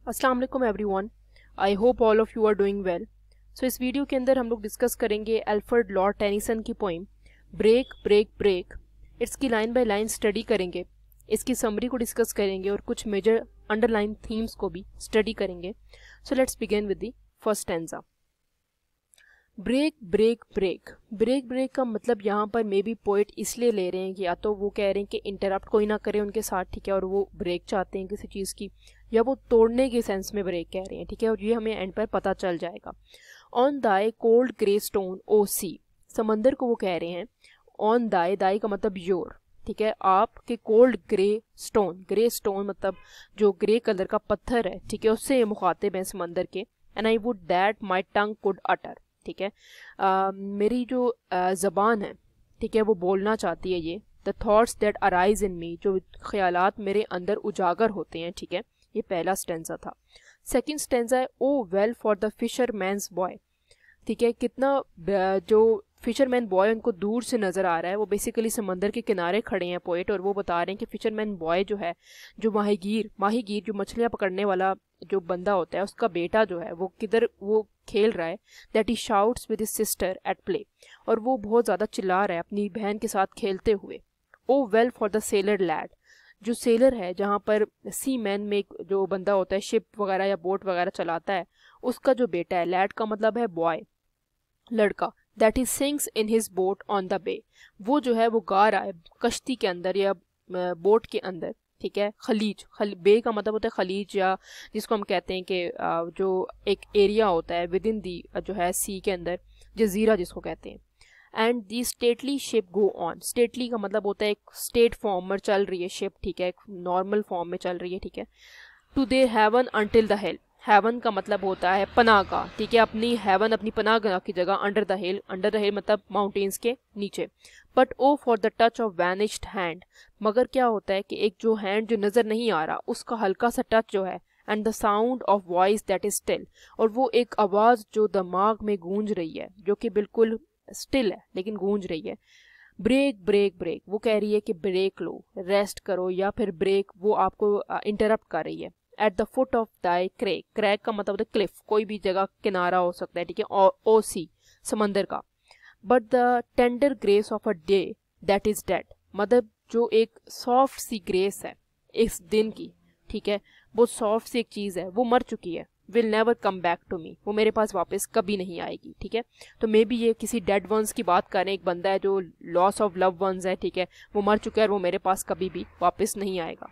अस्सलाम वालेकुम everyone. I hope all of you are doing well. So इस video के अंदर हम लोग डिस्कस करेंगे अल्फ्रेड लॉर्ड टेनिसन की पोइम ब्रेक ब्रेक ब्रेक। इसकी लाइन बाय लाइन स्टडी करेंगे, इसकी समरी को डिस्कस करेंगे और कुछ मेजर अंडरलाइन थीम्स को भी स्टडी करेंगे। So let's begin with the first stanza. Break break break. Break break का मतलब यहाँ पर मे बी पोइट इसलिए ले रहे हैं कि या तो वो कह रहे हैं कि इंटरप्ट कोई ना करे उनके साथ, ठीक है, और वो ब्रेक चाहते हैं किसी चीज़ की, या वो तोड़ने के सेंस में ब्रेक कह रहे हैं, ठीक है, और ये हमें एंड पर पता चल जाएगा। On thy cold grey stone O sea, समंदर को वो कह रहे हैं ऑन दाई, दाई का मतलब योर, ठीक है, आपके कोल्ड ग्रे स्टोन मतलब जो ग्रे कलर का पत्थर है, ठीक है, उससे मुखातिब हैं समंदर के। And I would that my tongue could utter, ठीक है, मेरी जो ज़बान है, ठीक है, वो बोलना चाहती है ये। The thoughts that arise in me, जो ख्यालात मेरे अंदर उजागर होते हैं, ठीक है, ये पहला स्टेंजा था। सेकंड स्टेंजा है O well for the fisherman's boy, ठीक है, कितना जो फिशरमैन बॉय उनको दूर से नज़र आ रहा है, वो बेसिकली समंदर के किनारे खड़े हैं पोइट, और वो बता रहे हैं कि फिशरमैन बॉय जो है, जो माहीगीर जो मछलियाँ पकड़ने वाला जो बंदा होता है, उसका बेटा जो है वो किधर वो खेल रहा है, that he shouts with his sister at play, और वो बहुत ज़्यादा चिल्ला रहा है अपनी बहन के साथ खेलते हुए। O well for the sailor lad, जो सेलर है, जहाँ पर सी मैन में एक जो बंदा होता है शिप वगैरह या बोट वगैरह चलाता है, उसका जो बेटा है, लैड का मतलब है बॉय, लड़का, that he sings in his boat on the bay, वो जो है वो गा रहा है कश्ती के अंदर या बोट के अंदर, ठीक है, बे का मतलब होता है खलीज, या जिसको हम कहते हैं कि जो एक एरिया होता है विद इन दी जो है सी के अंदर, जजीरा जिसको कहते हैं। And the stately ship go on, stately का मतलब होता है एक स्टेट फॉर्म में चल रही है शिप, ठीक है, एक नॉर्मल फॉर्म में चल रही है, ठीक है। To their haven until the hill, haven का मतलब होता है पनाह का, ठीक है, अपनी हेवन अपनी पनाह की जगह, अंडर द हिल मतलब माउंटेन्स के नीचे। But O for the touch of vanished hand, मगर क्या होता है कि एक जो हैंड जो नज़र नहीं आ रहा, उसका हल्का सा टच जो है, and the sound of voice that is still, और वो एक आवाज़ जो दिमाग में गूंज रही है, जो कि बिल्कुल स्टिल है लेकिन गूंज रही है। ब्रेक ब्रेक ब्रेक, वो कह रही है कि ब्रेक लो, रेस्ट करो, या फिर ब्रेक वो आपको इंटरप्ट कर रही है। At the foot of thy crack, crack का मतलब होता है क्लिफ, कोई भी जगह किनारा हो सकता है, ठीक है, ओ सी समंदर का। But the tender grace of a day that is dead, मतलब जो एक सॉफ्ट सी ग्रेस है इस दिन की, ठीक है, वो सॉफ्ट सी एक चीज़ है, वो मर चुकी है, will never come back to me, वो मेरे पास वापस कभी नहीं आएगी, ठीक है। तो मे बी ये किसी डेड वंस की बात कर रहे हैं, एक बंदा है जो लॉस ऑफ लव वंस है, ठीक है, वो मर चुका है और वो मेरे पास कभी भी वापस नहीं आएगा।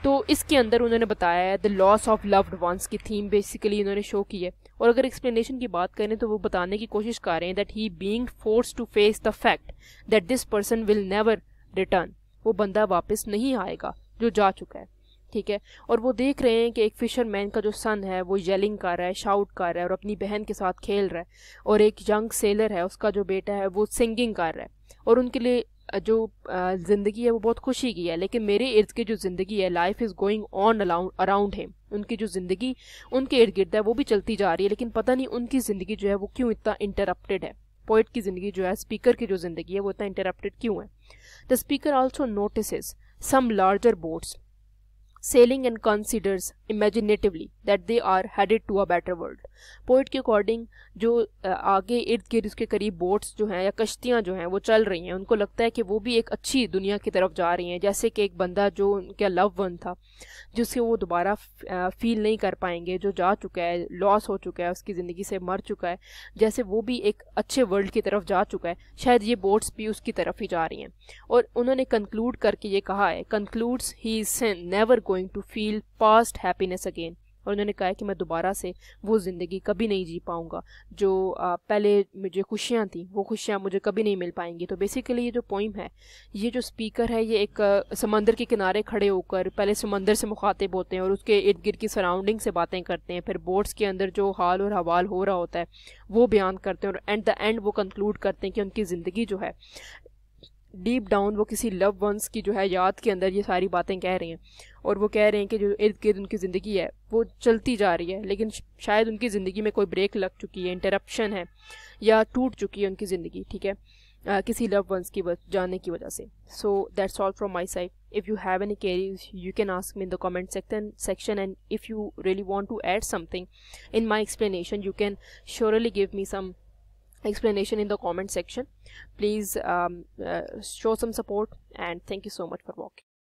तो इसके अंदर उन्होंने बताया है the loss of loved ones की थीम बेसिकली इन्होंने शो की है। और अगर एक्सप्लेनेशन की बात करें तो वो बताने की कोशिश कर रहे हैं that he being forced to face the fact that this person will never return, वो बंदा वापस नहीं आएगा जो जा चुका है, ठीक है। और वो देख रहे हैं कि एक फिशरमैन का जो सन है वो येलिंग कर रहा है, शाउट कर रहा है और अपनी बहन के साथ खेल रहा है, और एक यंग सेलर है, उसका जो बेटा है वो सिंगिंग कर रहा है, और उनके लिए जो ज़िंदगी है वो बहुत खुशी की है। लेकिन मेरे इर्द की जो ज़िंदगी है, life is going on around him, उनकी जो ज़िंदगी उनके इर्द गिर्द है वो भी चलती जा रही है, लेकिन पता नहीं उनकी ज़िंदगी जो है वो क्यों इतना इंटरप्टेड है। पोइट की ज़िंदगी जो है, स्पीकर की जो ज़िंदगी है वो इतना इंटरप्टेड क्यों है। The speaker also notices some larger boats sailing and considers imaginatively that they are headed to a better world। Poet के अकॉर्डिंग जो आगे इर्द गिर्द उसके करीब बोट्स जो हैं या कश्तियाँ जो हैं वो चल रही हैं, उनको लगता है कि वो भी एक अच्छी दुनिया की तरफ जा रही हैं, जैसे कि एक बंदा जो उनका लव वन था जिससे वो दोबारा फील नहीं कर पाएंगे, जो जा चुका है, लॉस हो चुका है, उसकी ज़िंदगी से मर चुका है, जैसे वो भी एक अच्छे वर्ल्ड की तरफ जा चुका है, शायद ये बोट्स भी उसकी तरफ ही जा रही हैं। और उन्होंने कंक्लूड करके ये कहा है, concludes he is never going to feel past happiness again, और उन्होंने कहा है कि मैं दोबारा से वो ज़िंदगी कभी नहीं जी पाऊँगा जो पहले मुझे खुशियाँ थी, वो खुशियाँ मुझे कभी नहीं मिल पाएंगी। तो बेसिकली ये जो पोइम है, ये जो स्पीकर है, ये एक समंदर के किनारे खड़े होकर पहले समंदर से मुखातिब होते हैं और उसके इर्द गिर्द की सराउंडिंग से बातें करते हैं, फिर बोट्स के अंदर जो हाल और हवाल हो रहा होता है वो बयान करते हैं, और एट द एंड वो कंक्लूड करते हैं कि उनकी ज़िंदगी जो है डीप डाउन वो किसी लव वंस की जो है याद के अंदर ये सारी बातें कह रही हैं, और वो कह रहे हैं कि जो इर्द गिर्द उनकी ज़िंदगी है वो चलती जा रही है, लेकिन शायद उनकी ज़िंदगी में कोई ब्रेक लग चुकी है, इंटरप्शन है, या टूट चुकी है उनकी ज़िंदगी, ठीक है, किसी लव वंस की जाने की वजह से। So that's all from my side. If you have any queries, you can ask me in the comment section, and if you really want to add something in my explanation, you can surely give me some explanation in the comment section. Please show some support, and thank you so much for watching.